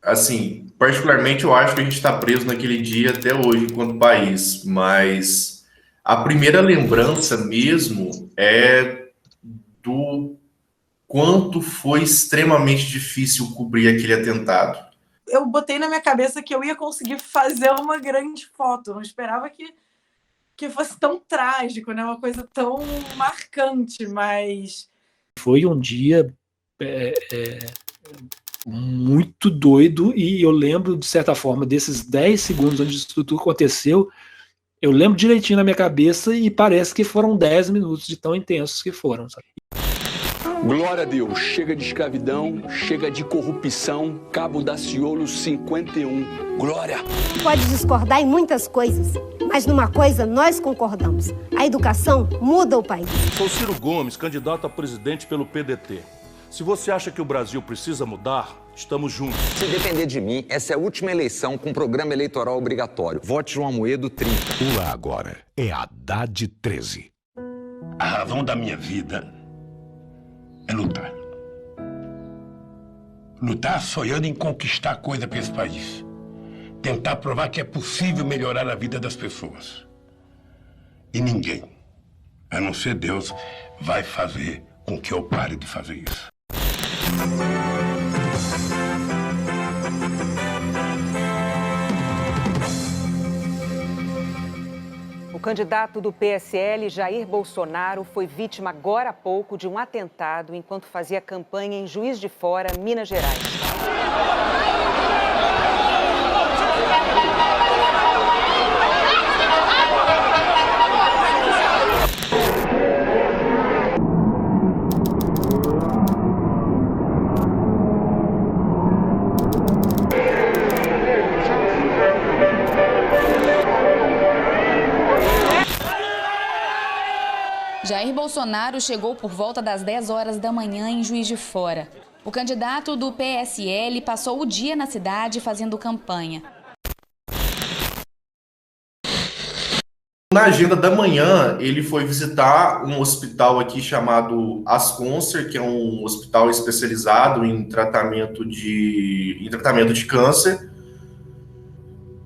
assim, particularmente eu acho que a gente está preso naquele dia até hoje enquanto país, mas a primeira lembrança mesmo é do quanto foi extremamente difícil cobrir aquele atentado. Eu botei na minha cabeça que eu ia conseguir fazer uma grande foto, não esperava que fosse tão trágico, né? Uma coisa tão marcante, mas... Foi um dia muito doido, e eu lembro, de certa forma, desses 10 segundos onde isso tudo aconteceu, eu lembro direitinho na minha cabeça e parece que foram 10 minutos de tão intensos que foram, sabe? Glória a Deus, chega de escravidão, chega de corrupção, Cabo Daciolo 51, glória! Pode discordar em muitas coisas, mas numa coisa nós concordamos, a educação muda o país. Sou Ciro Gomes, candidato a presidente pelo PDT. Se você acha que o Brasil precisa mudar, estamos juntos. Se depender de mim, essa é a última eleição com programa eleitoral obrigatório. Vote João Amoedo 30. O lá agora é Haddad 13. A razão da minha vida é lutar. Lutar sonhando em conquistar coisa para esse país. Tentar provar que é possível melhorar a vida das pessoas. E ninguém, a não ser Deus, vai fazer com que eu pare de fazer isso. O candidato do PSL, Jair Bolsonaro, foi vítima agora há pouco de um atentado enquanto fazia campanha em Juiz de Fora, Minas Gerais. Jair Bolsonaro chegou por volta das 10 horas da manhã em Juiz de Fora. O candidato do PSL passou o dia na cidade fazendo campanha. Na agenda da manhã, ele foi visitar um hospital aqui chamado Asconcer, que é um hospital especializado em tratamento de câncer.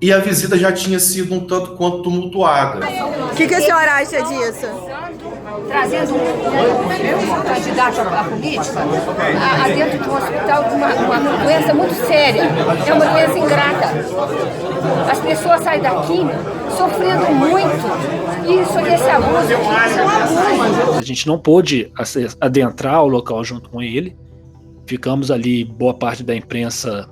E a visita já tinha sido um tanto quanto tumultuada. O que a senhora acha disso? Trazendo um candidato à política dentro de um hospital com uma doença muito séria. É uma doença ingrata. As pessoas saem da química sofrendo muito. E isso esse abuso, isso é um abuso. A gente não pôde adentrar o local junto com ele. Ficamos ali, boa parte da imprensa,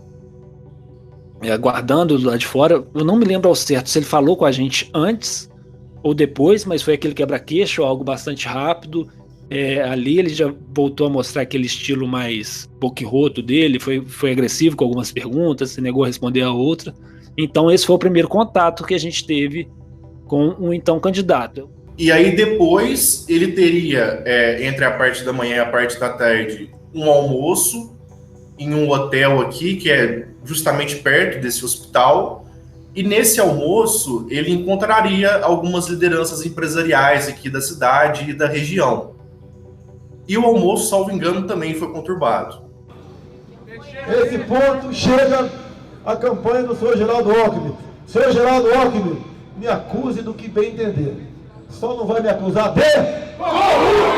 aguardando lá de fora. Eu não me lembro ao certo se ele falou com a gente antes ou depois, mas foi aquele quebra-queixo, algo bastante rápido. Ali ele já voltou a mostrar aquele estilo mais boquirroto dele, foi agressivo com algumas perguntas, se negou a responder a outra. Então esse foi o primeiro contato que a gente teve com o então candidato. E aí depois ele teria, entre a parte da manhã e a parte da tarde, um almoço em um hotel aqui, que é justamente perto desse hospital. E nesse almoço, ele encontraria algumas lideranças empresariais aqui da cidade e da região. E o almoço, salvo engano, também foi conturbado. Esse ponto chega a campanha do senhor Geraldo Alckmin. Senhor Geraldo Alckmin, me acuse do que bem entender. Só não vai me acusar de corrupção!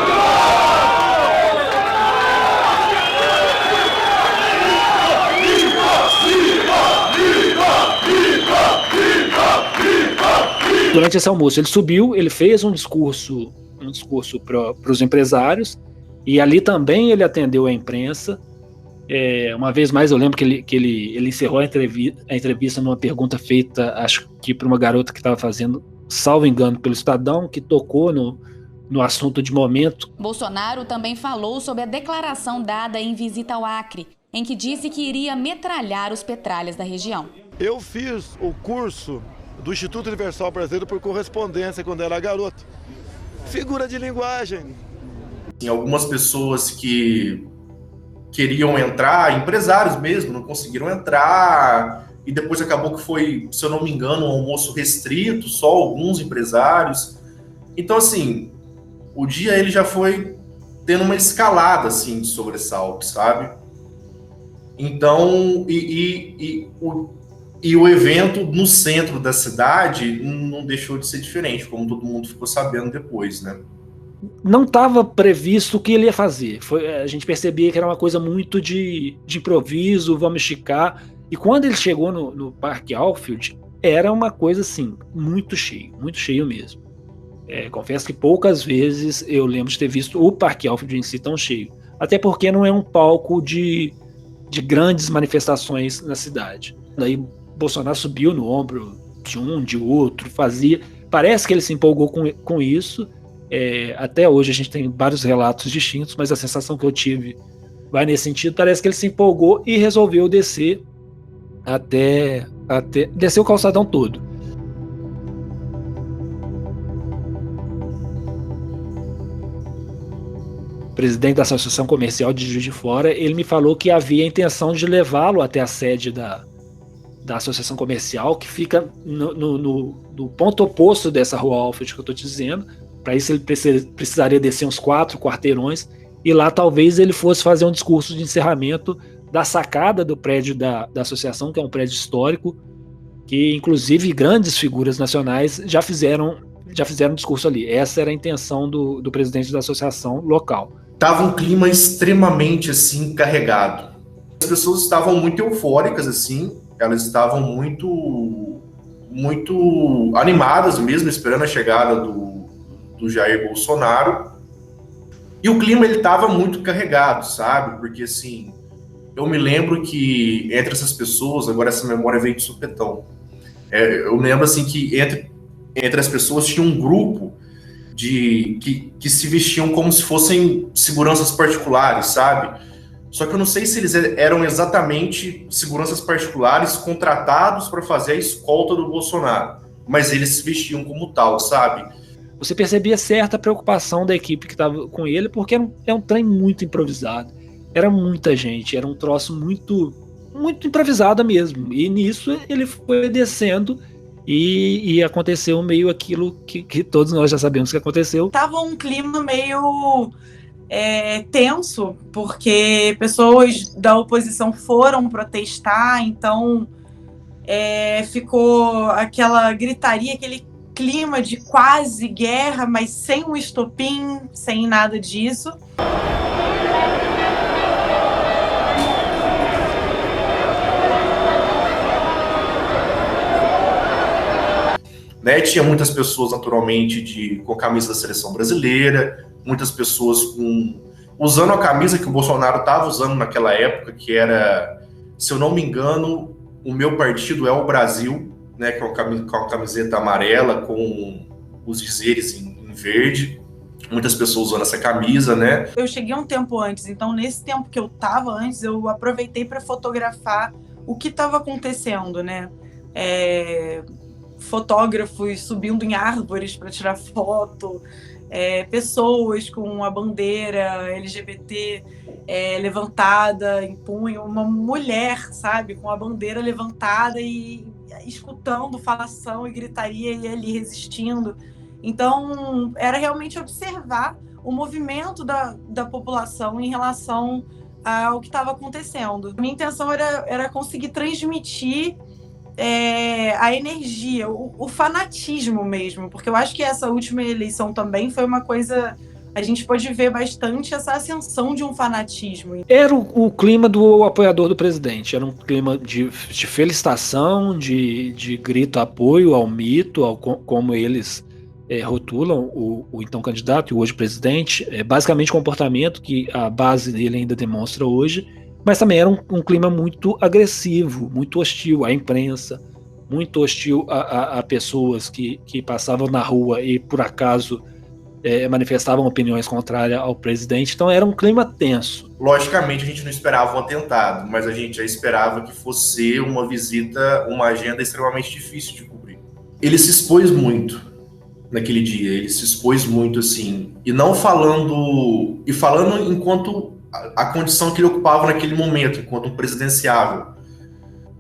Durante esse almoço ele subiu, ele fez um discurso para os empresários, e ali também ele atendeu a imprensa. Uma vez mais eu lembro que ele encerrou a entrevista numa pergunta feita, acho que para uma garota que estava fazendo, salvo engano, pelo Estadão, que tocou no assunto de momento. Bolsonaro também falou sobre a declaração dada em visita ao Acre, em que disse que iria metralhar os petralhas da região. Eu fiz o curso do Instituto Universal Brasileiro por correspondência quando era garoto. Figura de linguagem. Tem algumas pessoas que queriam entrar, empresários mesmo, não conseguiram entrar, e depois acabou que foi, se eu não me engano, um almoço restrito, só alguns empresários. Então, assim, o dia ele já foi tendo uma escalada, assim, de sobressalto, sabe? Então, o evento no centro da cidade não deixou de ser diferente, como todo mundo ficou sabendo depois, né? Não estava previsto o que ele ia fazer. A gente percebia que era uma coisa muito de improviso, vamos esticar. E quando ele chegou no Parque Alfield, era uma coisa assim, muito cheio mesmo. Confesso que poucas vezes eu lembro de ter visto o Parque Alfield em si tão cheio. Até porque não é um palco de grandes manifestações na cidade. Daí Bolsonaro subiu no ombro de um, de outro, fazia. Parece que ele se empolgou com isso. Até hoje a gente tem vários relatos distintos, mas a sensação que eu tive vai nesse sentido. Parece que ele se empolgou e resolveu descer até descer o calçadão todo. O presidente da Associação Comercial de Juiz de Fora, ele me falou que havia a intenção de levá-lo até a sede da Associação Comercial, que fica no ponto oposto dessa rua Alfield que eu estou te dizendo. Para isso ele precisaria descer uns 4 quarteirões e lá talvez ele fosse fazer um discurso de encerramento da sacada do prédio da associação, que é um prédio histórico, que inclusive grandes figuras nacionais já fizeram discurso ali. Essa era a intenção do presidente da associação local. Tava um clima extremamente assim carregado. As pessoas estavam muito eufóricas assim, elas estavam muito animadas mesmo, esperando a chegada do Jair Bolsonaro. E o clima ele tava muito carregado, sabe? Porque assim, eu me lembro que entre essas pessoas, agora essa memória veio de supetão. Eu me lembro assim que entre as pessoas tinha um grupo que se vestiam como se fossem seguranças particulares, sabe? Só que eu não sei se eles eram exatamente seguranças particulares contratados para fazer a escolta do Bolsonaro, mas eles se vestiam como tal, sabe? Você percebia certa preocupação da equipe que estava com ele, porque é um trem muito improvisado. Era muita gente, era um troço muito, muito improvisado mesmo. E nisso ele foi descendo e aconteceu meio aquilo que todos nós já sabemos que aconteceu. Tava um clima meio tenso, porque pessoas da oposição foram protestar, então ficou aquela gritaria, aquele clima de quase guerra, mas sem um estopim, sem nada disso. Né, tinha muitas pessoas, naturalmente, com camisa da seleção brasileira, muitas pessoas usando a camisa que o Bolsonaro estava usando naquela época, que era, se eu não me engano, o meu partido é o Brasil, né, que é uma camiseta amarela com os dizeres em verde. Muitas pessoas usando essa camisa, né? Eu cheguei um tempo antes, então nesse tempo que eu estava antes, eu aproveitei para fotografar o que estava acontecendo, né? Fotógrafos subindo em árvores para tirar foto, pessoas com a bandeira LGBT levantada em punho, uma mulher, sabe, com a bandeira levantada e escutando falação e gritaria e ali resistindo. Então, era realmente observar o movimento da população em relação ao que estava acontecendo. Minha intenção era conseguir transmitir a energia, o fanatismo mesmo, porque eu acho que essa última eleição também foi uma coisa... A gente pode ver bastante essa ascensão de um fanatismo. Era o clima do apoiador do presidente, era um clima de felicitação, de grito apoio ao mito, como eles rotulam o então candidato e o hoje presidente, basicamente comportamento que a base dele ainda demonstra hoje, mas também era um clima muito agressivo, muito hostil à imprensa, muito hostil a pessoas que passavam na rua e por acaso manifestavam opiniões contrárias ao presidente. Então era um clima tenso. Logicamente a gente não esperava um atentado, mas a gente já esperava que fosse uma visita, uma agenda extremamente difícil de cobrir. Ele se expôs muito naquele dia, ele se expôs muito assim, e falando enquanto a condição que ele ocupava naquele momento, enquanto um presidenciável,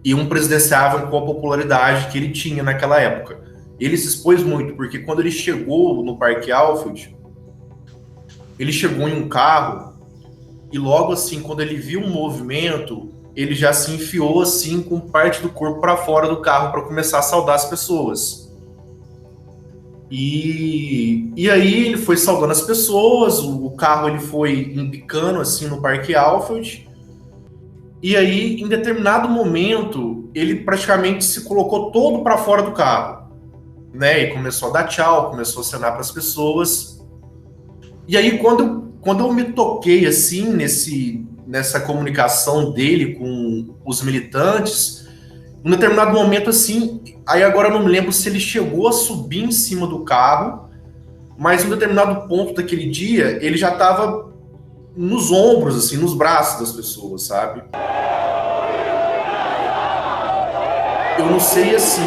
e um presidenciável com a popularidade que ele tinha naquela época. Ele se expôs muito, porque quando ele chegou no Parque Alfield, ele chegou em um carro, e logo assim, quando ele viu um movimento, ele já se enfiou assim com parte do corpo para fora do carro para começar a saudar as pessoas. E aí ele foi saudando as pessoas, o carro ele foi embicando assim no Parque Alfred. E aí, em determinado momento, ele praticamente se colocou todo para fora do carro, né? E começou a dar tchau, começou a acenar para as pessoas. E aí, quando eu me toquei assim nessa comunicação dele com os militantes, em determinado momento assim, aí agora eu não me lembro se ele chegou a subir em cima do carro, mas em um determinado ponto daquele dia, ele já estava nos ombros, assim, nos braços das pessoas, sabe? Eu não sei, assim,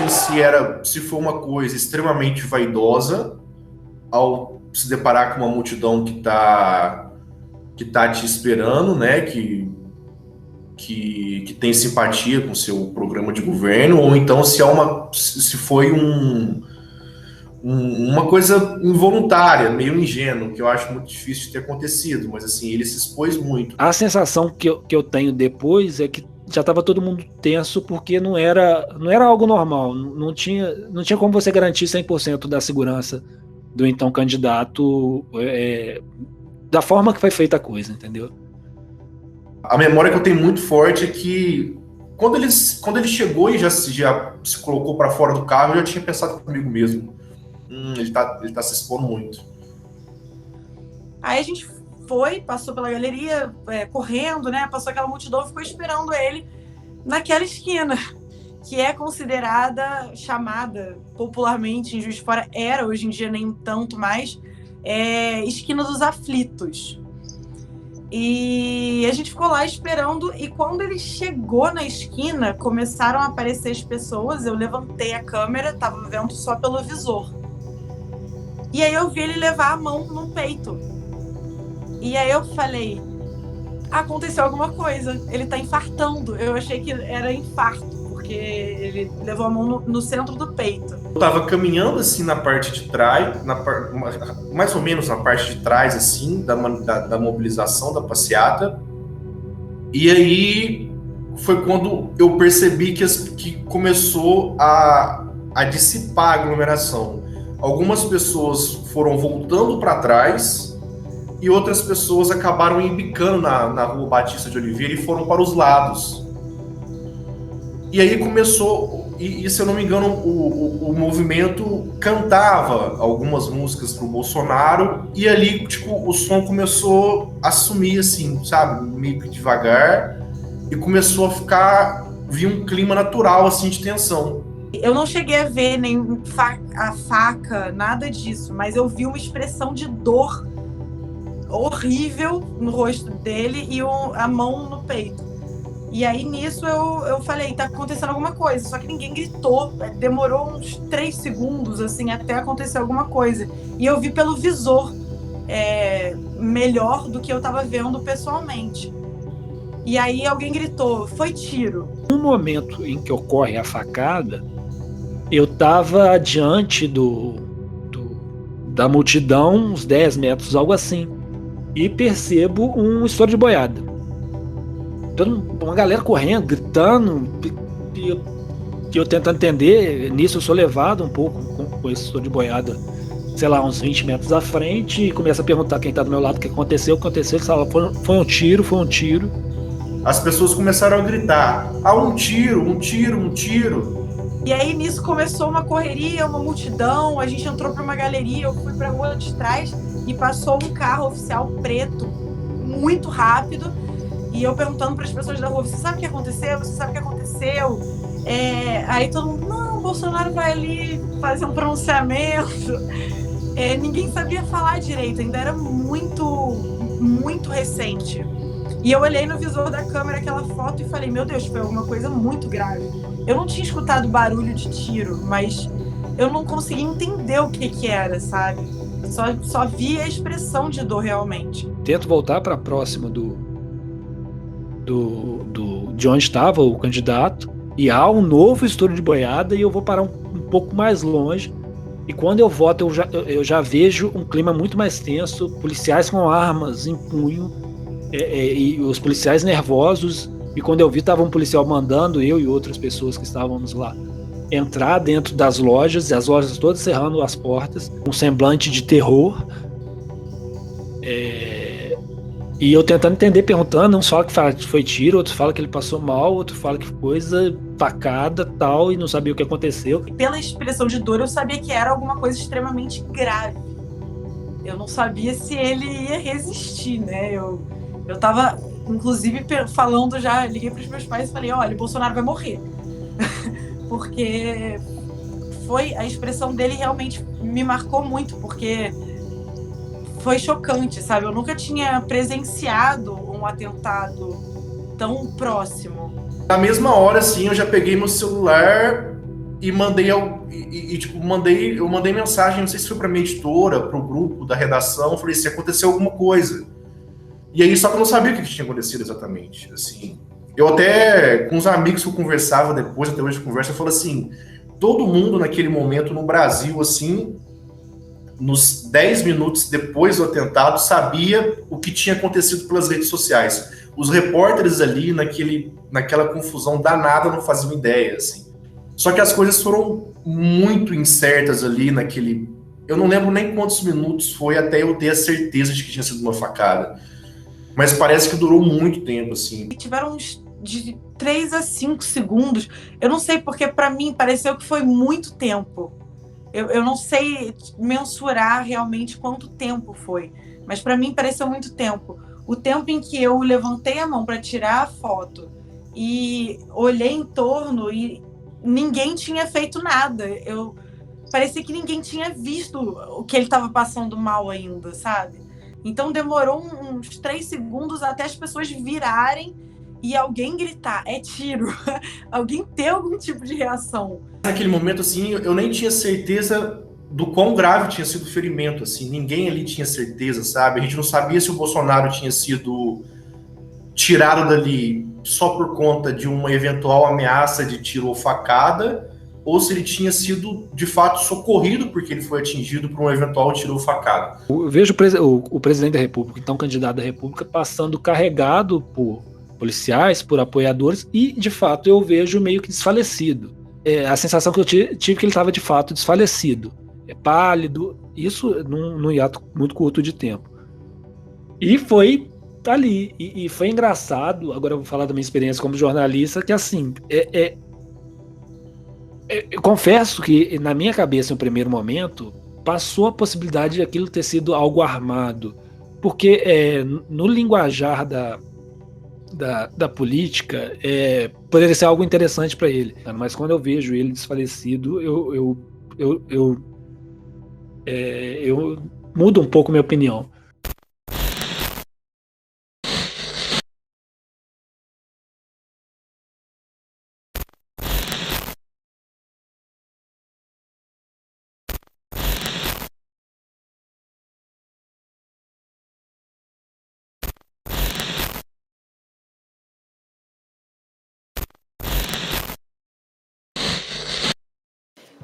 se foi uma coisa extremamente vaidosa ao se deparar com uma multidão que tá te esperando, né, que tem simpatia com o seu programa de governo, ou então se foi uma coisa involuntária, meio ingênua, que eu acho muito difícil de ter acontecido, mas assim, ele se expôs muito. A sensação que eu tenho depois é que já estava todo mundo tenso, porque não era algo normal, não tinha como você garantir 100% da segurança do então candidato da forma que foi feita a coisa, entendeu? A memória que eu tenho muito forte é que quando ele chegou e já se colocou para fora do carro, eu já tinha pensado comigo mesmo. Ele tá se expondo muito. Aí a gente passou pela galeria, correndo, né? Passou aquela multidão e ficou esperando ele naquela esquina, que é chamada popularmente em Juiz de Fora, era hoje em dia nem tanto mais, esquina dos aflitos. E a gente ficou lá esperando, e quando ele chegou na esquina, começaram a aparecer as pessoas, eu levantei a câmera, tava vendo só pelo visor. E aí eu vi ele levar a mão no peito. E aí eu falei, aconteceu alguma coisa, ele tá infartando. Eu achei que era infarto, porque ele levou a mão no centro do peito. Eu tava caminhando assim na parte de trás, mais ou menos na parte de trás assim, da mobilização, da passeata. E aí foi quando eu percebi que começou a dissipar a aglomeração. Algumas pessoas foram voltando para trás e outras pessoas acabaram embicando na Rua Batista de Oliveira e foram para os lados. E aí começou, e se eu não me engano, o movimento cantava algumas músicas pro Bolsonaro, e ali, tipo, o som começou a sumir, assim, sabe, meio que devagar, e começou a vir um clima natural, assim, de tensão. Eu não cheguei a ver nem a faca, nada disso, mas eu vi uma expressão de dor horrível no rosto dele e a mão no peito. E aí, nisso, eu falei, tá acontecendo alguma coisa. Só que ninguém gritou. Demorou uns 3 segundos, assim, até acontecer alguma coisa. E eu vi pelo visor melhor do que eu tava vendo pessoalmente. E aí, alguém gritou, foi tiro. No momento em que ocorre a facada, eu tava diante da multidão, uns 10 metros, algo assim. E percebo um estouro de boiada. Uma galera correndo, gritando, e eu tentando entender. Nisso eu sou levado um pouco com esse estouro de boiada, sei lá, uns 20 metros à frente, e começo a perguntar quem tá do meu lado o que aconteceu. Eles falam, foi um tiro. As pessoas começaram a gritar, um tiro. E aí nisso começou uma correria, uma multidão, a gente entrou para uma galeria, eu fui para a rua de trás e passou um carro oficial preto, muito rápido. E eu perguntando para as pessoas da rua, você sabe o que aconteceu? Aí todo mundo, não, o Bolsonaro vai ali fazer um pronunciamento. Ninguém sabia falar direito, ainda era muito, muito recente. E eu olhei no visor da câmera aquela foto e falei, meu Deus, foi alguma coisa muito grave. Eu não tinha escutado barulho de tiro, mas eu não conseguia entender o que era, sabe? Só vi a expressão de dor realmente. Tento voltar para próximo de onde estava o candidato, e há um novo estouro de boiada, e eu vou parar um pouco mais longe, e quando eu volto eu já vejo um clima muito mais tenso, policiais com armas em punho, e os policiais nervosos, E quando eu vi, tava um policial mandando eu e outras pessoas que estávamos lá entrar dentro das lojas, e as lojas todas cerrando as portas, um semblante de terror. E eu tentando entender, perguntando, um fala que foi tiro, outro fala que ele passou mal, outro fala que coisa, facada, tal, e não sabia o que aconteceu. Pela expressão de dor, eu sabia que era alguma coisa extremamente grave. Eu não sabia se ele ia resistir, né? Eu tava, inclusive, falando já, liguei para os meus pais e falei, olha, o Bolsonaro vai morrer. Porque a expressão dele realmente me marcou muito, porque foi chocante, sabe? Eu nunca tinha presenciado um atentado tão próximo. Na mesma hora, assim, eu já peguei meu celular e mandei eu mandei mensagem, não sei se foi pra minha editora, pro grupo da redação, falei se aconteceu alguma coisa. E aí, só que eu não sabia o que tinha acontecido exatamente, assim. Eu até, com os amigos que eu conversava depois, até hoje eu converso, eu falo assim, todo mundo naquele momento no Brasil, assim, nos 10 minutos depois do atentado, sabia o que tinha acontecido pelas redes sociais. Os repórteres ali, naquela confusão danada, não faziam ideia, assim. Só que as coisas foram muito incertas ali naquele... Eu não lembro nem quantos minutos foi até eu ter a certeza de que tinha sido uma facada. Mas parece que durou muito tempo, assim. Tiveram uns de 3 a 5 segundos. Eu não sei, porque para mim pareceu que foi muito tempo. Eu não sei mensurar realmente quanto tempo foi. Mas para mim pareceu muito tempo. O tempo em que eu levantei a mão para tirar a foto e olhei em torno e ninguém tinha feito nada. Parecia que ninguém tinha visto o que ele estava passando mal ainda, sabe? Então demorou uns 3 segundos até as pessoas virarem e alguém gritar, é tiro. Alguém ter algum tipo de reação. Naquele momento, assim, eu nem tinha certeza do quão grave tinha sido o ferimento, assim. Ninguém ali tinha certeza, sabe? A gente não sabia se o Bolsonaro tinha sido tirado dali só por conta de uma eventual ameaça de tiro ou facada, ou se ele tinha sido, de fato, socorrido porque ele foi atingido por um eventual tiro ou facada. Eu vejo o presidente da República, então candidato da República, passando carregado por policiais, por apoiadores, e, de fato, eu vejo meio que desfalecido. A sensação que eu tive que ele estava, de fato, desfalecido. Pálido, isso num hiato muito curto de tempo. E foi ali, e foi engraçado, agora eu vou falar da minha experiência como jornalista, que assim, eu confesso que na minha cabeça, no primeiro momento, passou a possibilidade de aquilo ter sido algo armado, porque no linguajar da política poderia ser algo interessante para ele, mas quando eu vejo ele desfalecido, eu mudo um pouco minha opinião.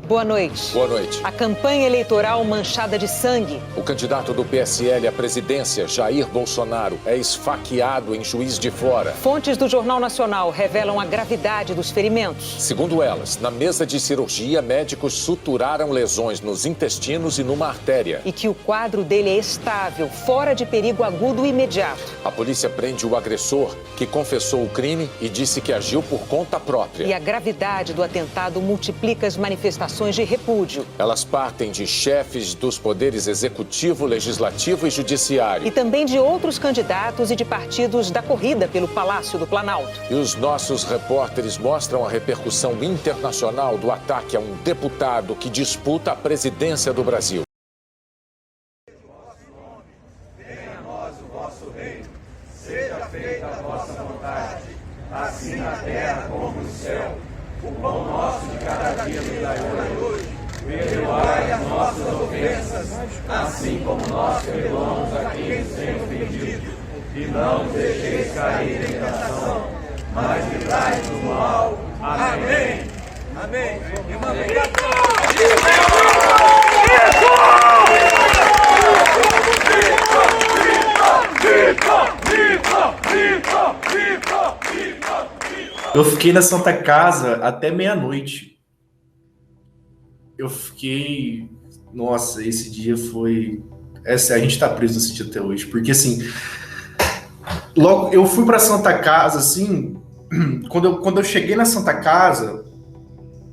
Boa noite. Boa noite. A campanha eleitoral manchada de sangue. O candidato do PSL à presidência, Jair Bolsonaro, é esfaqueado em Juiz de Fora. Fontes do Jornal Nacional revelam a gravidade dos ferimentos. Segundo elas, na mesa de cirurgia, médicos suturaram lesões nos intestinos e numa artéria. E que o quadro dele é estável, fora de perigo agudo e imediato. A polícia prende o agressor, que confessou o crime e disse que agiu por conta própria. E a gravidade do atentado multiplica as manifestações de repúdio. Elas partem de chefes dos poderes executivo, legislativo e judiciário. E também de outros candidatos e de partidos da corrida pelo Palácio do Planalto. E os nossos repórteres mostram a repercussão internacional do ataque a um deputado que disputa a presidência do Brasil. Venha a nós o vosso reino, seja feita a vossa vontade, assim na terra como no céu. O pão nosso de cada dia nos dai hoje. Perdoai as nossas ofensas, assim como nós perdoamos a quem nos tem ofendido. E não nos deixeis cair em tentação, mas livrai-nos do mal. Amém. Amém. Viva! Viva! Viva! Viva! Viva! Eu fiquei na Santa Casa até meia-noite. Eu fiquei... Nossa, esse dia foi... A gente tá preso nesse dia até hoje. Porque, assim... Logo, eu fui pra Santa Casa, assim... Quando eu cheguei na Santa Casa,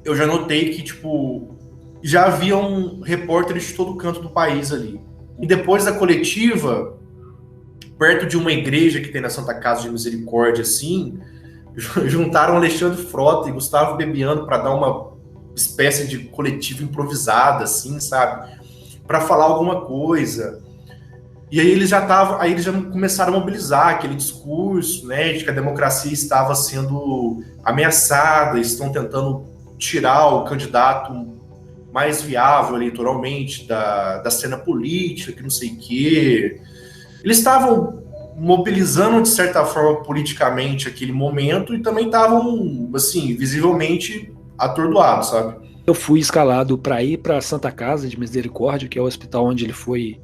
eu já notei que, tipo... Já haviam repórteres de todo canto do país ali. E depois da coletiva, perto de uma igreja que tem na Santa Casa de Misericórdia, assim... Juntaram Alexandre Frota e Gustavo Bebiano para dar uma espécie de coletiva improvisada, assim, sabe? Para falar alguma coisa. E aí eles já começaram a mobilizar aquele discurso, né, de que a democracia estava sendo ameaçada, estão tentando tirar o candidato mais viável eleitoralmente da cena política, que não sei o quê. Eles estavam mobilizando, de certa forma, politicamente aquele momento e também estavam, assim, visivelmente atordoados, sabe? Eu fui escalado para ir para Santa Casa de Misericórdia, que é o hospital onde ele foi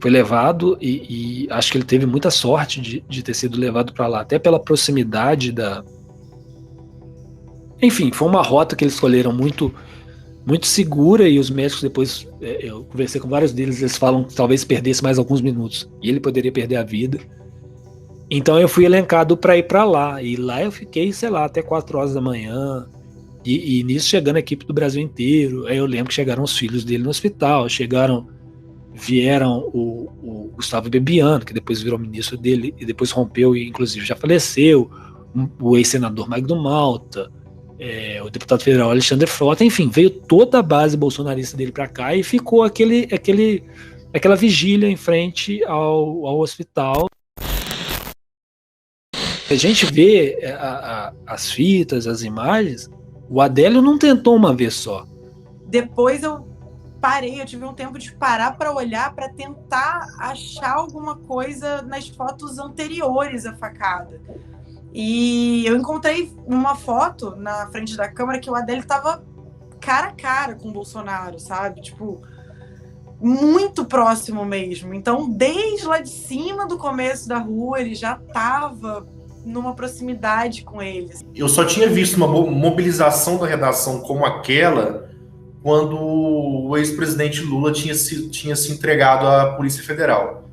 levado, e acho que ele teve muita sorte de ter sido levado para lá, até pela proximidade da... Enfim, foi uma rota que eles escolheram muito, muito segura, e os médicos depois, eu conversei com vários deles, eles falam que talvez perdesse mais alguns minutos, e ele poderia perder a vida. Então eu fui elencado para ir para lá, e lá eu fiquei, sei lá, até 4 horas da manhã, e nisso chegando a equipe do Brasil inteiro. Aí eu lembro que chegaram os filhos dele no hospital, vieram o Gustavo Bebiano, que depois virou ministro dele, e depois rompeu e inclusive já faleceu, o ex-senador Magno Malta, o deputado federal Alexandre Frota, enfim, veio toda a base bolsonarista dele para cá e ficou aquela vigília em frente ao hospital. A gente vê as fitas, as imagens, o Adélio não tentou uma vez só. Depois eu tive um tempo de parar para olhar, para tentar achar alguma coisa nas fotos anteriores à facada. E eu encontrei uma foto na frente da câmera que o Adélio estava cara a cara com o Bolsonaro, sabe? Tipo, muito próximo mesmo. Então, desde lá de cima do começo da rua, ele já estava numa proximidade com eles. Eu só tinha visto uma mobilização da redação como aquela quando o ex-presidente Lula tinha se entregado à Polícia Federal.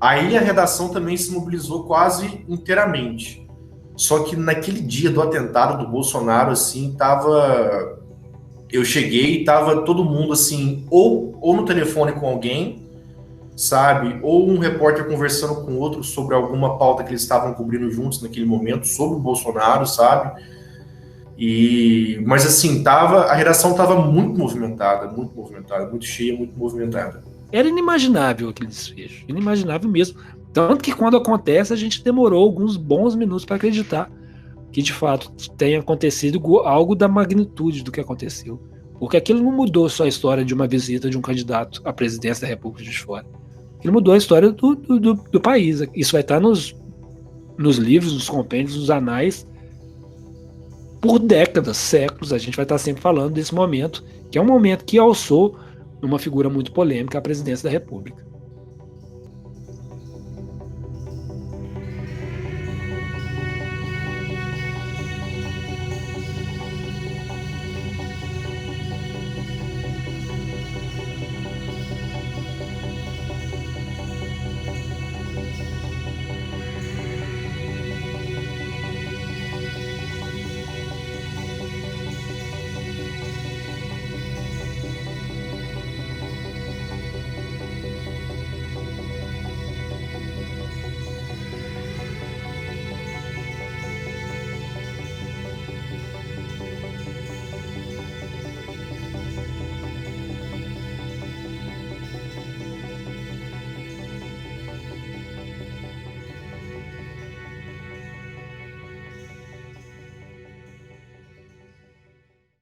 Aí a redação também se mobilizou quase inteiramente. Só que naquele dia do atentado do Bolsonaro, assim, eu cheguei e tava todo mundo, assim, ou no telefone com alguém, sabe? Ou um repórter conversando com outro sobre alguma pauta que eles estavam cobrindo juntos naquele momento, sobre o Bolsonaro, sabe? Mas assim, a redação estava muito movimentada, muito cheia, muito movimentada. Era inimaginável aquele desfecho, inimaginável mesmo. Tanto que quando acontece, a gente demorou alguns bons minutos para acreditar que de fato tenha acontecido algo da magnitude do que aconteceu. Porque aquilo não mudou só a história de uma visita de um candidato à presidência da República de Fora. Aquilo mudou a história do país. Isso vai estar nos livros, nos compêndios, nos anais, por décadas, séculos. A gente vai estar sempre falando desse momento, que é um momento que alçou uma figura muito polêmica à presidência da República.